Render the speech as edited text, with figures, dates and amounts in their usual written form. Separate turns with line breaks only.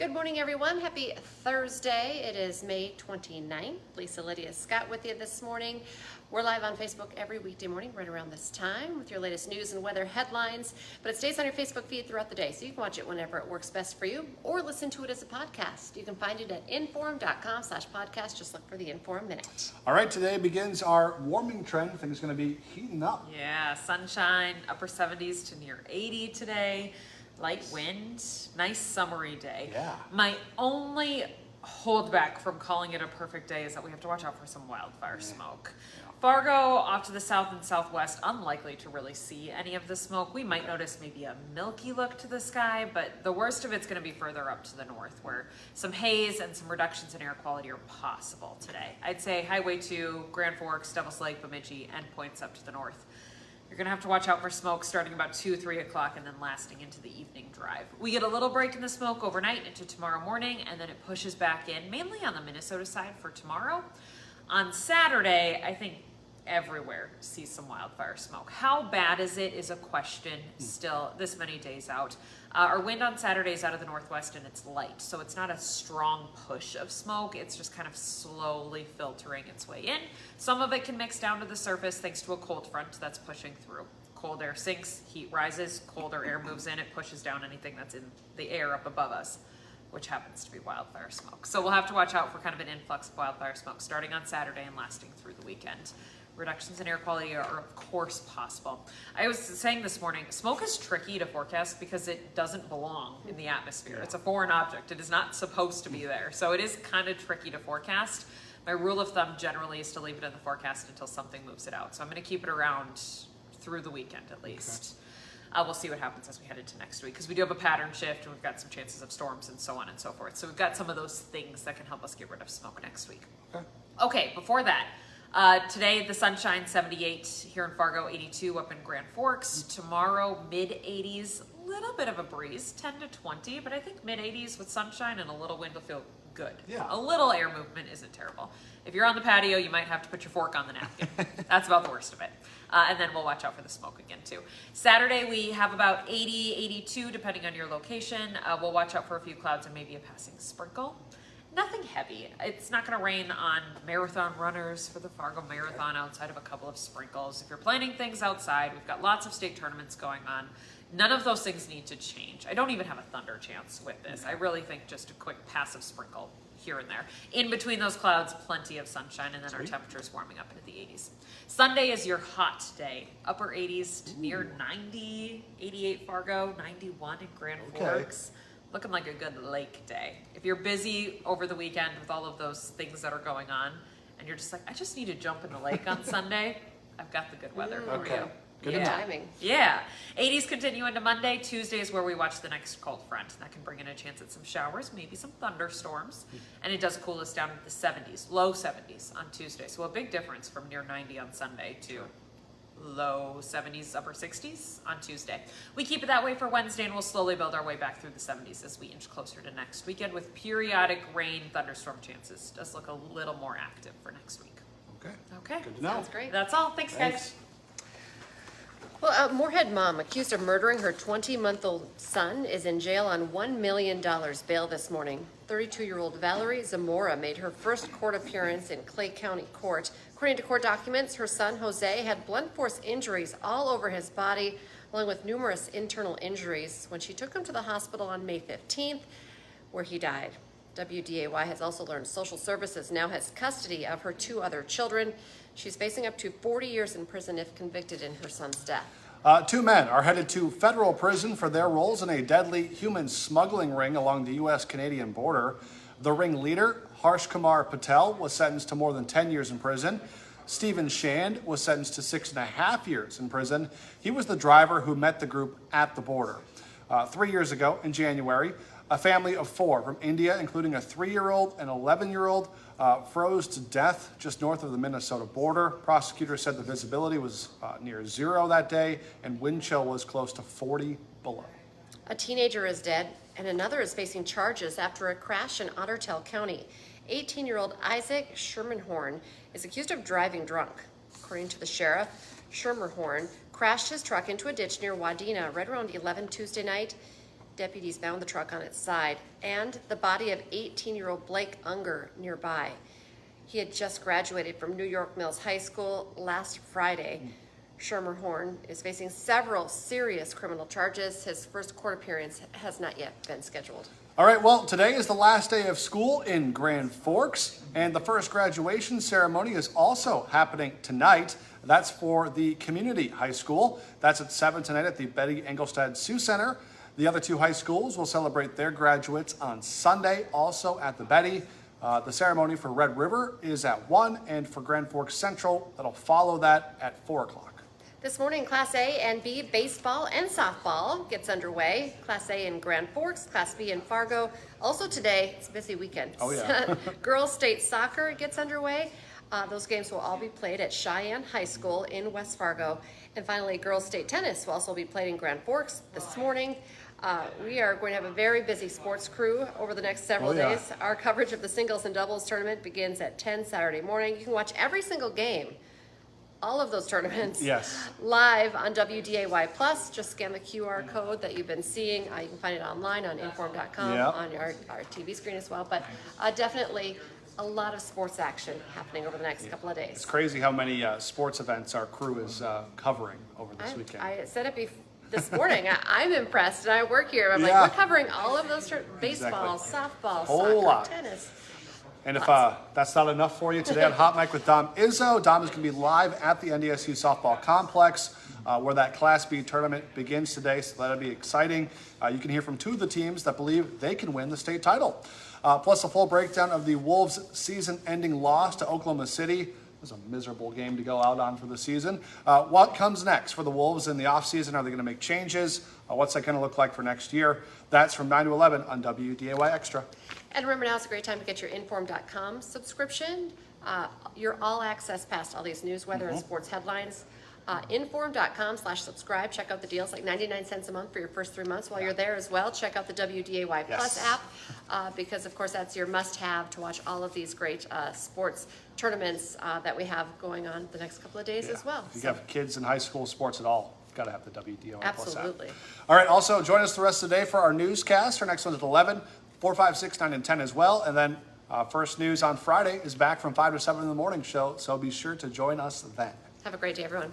Good morning, everyone. Happy Thursday. It is May 29th. Lisa, Lydia, Scott with you this morning. We're live on Facebook every weekday morning right around this time with your latest news and weather headlines, but it stays on your Facebook feed throughout the day, so you can watch it whenever it works best for you or listen to it as a podcast. You can find it at inform.com/podcast. Just look for the Inform Minute.
All right, today begins our warming trend. Things are going to be heating up.
Yeah, sunshine, upper 70s to near 80 today. Light wind, nice summery day.
Yeah.
My only holdback from calling it a perfect day is that we have to watch out for some wildfire smoke.
Yeah.
Fargo off to the south and southwest, unlikely to really see any of the smoke. We might notice maybe a milky look to the sky, but the worst of it's going to be further up to the north, where some haze and some reductions in air quality are possible today. I'd say Highway 2, Grand Forks, Devil's Lake, Bemidji, and points up to the north. You're gonna have to watch out for smoke starting about 2, 3 o'clock and then lasting into the evening drive. We get a little break in the smoke overnight into tomorrow morning, and then it pushes back in, mainly on the Minnesota side for tomorrow. On Saturday, I think everywhere sees some wildfire smoke. How bad is it is a question still this many days out. Our wind on Saturday is out of the northwest and it's light, so it's not a strong push of smoke. It's just kind of slowly filtering its way in. Some of it can mix down to the surface thanks to a cold front that's pushing through. Cold air sinks, heat rises, colder air moves in, it pushes down anything that's in the air up above us, which happens to be wildfire smoke. So we'll have to watch out for kind of an influx of wildfire smoke starting on Saturday and lasting through the weekend. Reductions in air quality are of course possible. I was saying this morning, smoke is tricky to forecast because it doesn't belong in the atmosphere. It's a foreign object. It is not supposed to be there. So it is kind of tricky to forecast. My rule of thumb generally is to leave it in the forecast until something moves it out. So I'm going to keep it around through the weekend at least. Okay. We'll see what happens as we head into next week because we do have a pattern shift and we've got some chances of storms and so on and so forth. So we've got some of those things that can help us get rid of smoke next week. Okay, before that, today the sunshine 78 here in Fargo, 82 up in Grand Forks. Tomorrow mid 80s, a little bit of a breeze, 10 to 20, but I think mid 80s with sunshine and a little wind will feel good.
Yeah.
A little air movement isn't terrible. If you're on the patio, you might have to put your fork on the napkin. That's about the worst of it. And then we'll watch out for the smoke again too. Saturday we have about 80, 82 depending on your location. We'll watch out for a few clouds and maybe a passing sprinkle. Nothing heavy. It's not going to rain on marathon runners for the Fargo Marathon outside of a couple of sprinkles. If you're planning things outside, we've got lots of state tournaments going on. None of those things need to change. I don't even have a thunder chance with this. I really think just a quick passive sprinkle here and there. In between those clouds, plenty of sunshine, and then our temperatures warming up into the 80s. Sunday is your hot day. Upper 80s to near 90, 88 Fargo, 91 in Grand Forks. Looking like a good lake day. If you're busy over the weekend with all of those things that are going on, and you're just like, I just need to jump in the lake on Sunday, I've got the good weather for you.
Good timing.
Yeah. 80s continue into Monday. Tuesday is where we watch the next cold front. That can bring in a chance at some showers, maybe some thunderstorms. And it does cool us down to the 70s, low 70s on Tuesday. So a big difference from near 90 on Sunday to low 70s, upper 60s on Tuesday. We keep it that way for Wednesday, and we'll slowly build our way back through the 70s as we inch closer to next weekend with periodic rain, thunderstorm chances. Does look a little more active for next week. Okay.
Good to know.
Sounds great.
That's all. Thanks, guys.
Well, a Moorhead mom accused of murdering her 20-month-old son is in jail on $1 million bail this morning. 32-year-old Valerie Zamora made her first court appearance in Clay County Court. According to court documents, her son, Jose, had blunt force injuries all over his body, along with numerous internal injuries when she took him to the hospital on May 15th, where he died. WDAY has also learned social services now has custody of her 2 other children. She's facing up to 40 years in prison if convicted in her son's death.
2 men are headed to federal prison for their roles in a deadly human smuggling ring along the U.S.-Canadian border. The ringleader, Harsh Kumar Patel, was sentenced to more than 10 years in prison. Stephen Shand was sentenced to 6.5 years in prison. He was the driver who met the group at the border. 3 years ago, in January, a family of 4 from India, including a 3-year-old and 11-year-old, froze to death just north of the Minnesota border. Prosecutors said the visibility was near 0 that day, and wind chill was close to 40 below.
A teenager is dead, and another is facing charges after a crash in Ottertail County. 18-year-old Isaac Schermerhorn is accused of driving drunk. According to the sheriff, Schermerhorn crashed his truck into a ditch near Wadena right around 11 Tuesday night. deputies found the truck on its side and the body of 18-year-old Blake Unger nearby. He had just graduated from New York Mills High School last Friday. Schermerhorn is facing several serious criminal charges. His first court appearance has not yet been scheduled.
All right, well, today is the last day of school in Grand Forks, and the first graduation ceremony is also happening tonight. That's for the community high school. That's at 7 tonight at the Betty Engelstad Sioux Center. The other two high schools will celebrate their graduates on Sunday, also at the Betty. The ceremony for Red River is at 1, and for Grand Forks Central, that'll follow that at 4 o'clock.
This morning, Class A and B baseball and softball gets underway. Class A in Grand Forks, Class B in Fargo. Also today, it's a busy weekend.
Oh, yeah.
Girls State Soccer gets underway. Those games will all be played at Cheyenne High School in West Fargo. And finally, Girls State Tennis will also be played in Grand Forks this morning. We are going to have a very busy sports crew over the next several days. Our coverage of the singles and doubles tournament begins at 10 Saturday morning. You can watch every single game, all of those tournaments, live on WDAY Plus. Just scan the QR code that you've been seeing. You can find it online on inform.com, on our TV screen as well. But definitely a lot of sports action happening over the next couple of days.
It's crazy how many sports events our crew is covering over this weekend.
I said it this morning. I'm impressed, and I work here. I'm like, we're covering all of those baseball, softball, soccer, tennis.
And if that's not enough for you, today on Hot Mic with Dom Izzo, Dom is going to be live at the NDSU softball complex where that Class B tournament begins today, so that'll be exciting. You can hear from two of the teams that believe they can win the state title. Plus a full breakdown of the Wolves' season-ending loss to Oklahoma City. It was a miserable game to go out on for the season. What comes next for the Wolves in the offseason? Are they going to make changes? What's that going to look like for next year? That's from 9 to 11 on WDAY Extra.
And remember, now is a great time to get your inform.com subscription. Your all-access past all these news, weather, and sports headlines. Inform.com/subscribe. Check out the deals, like 99 cents a month for your first 3 months. While you're there as well, check out the WDAY Plus app because, of course, that's your must-have to watch all of these great sports tournaments that we have going on the next couple of days as well.
If you have kids in high school sports at all, you've got to have the WDAY Plus app.
Absolutely.
All right, also join us the rest of the day for our newscast. Our next one's at 11, 4, 5, 6, 9, and 10 as well. And then First News on Friday is back from 5 to 7 in the morning show, so be sure to join us then.
Have a great day, everyone.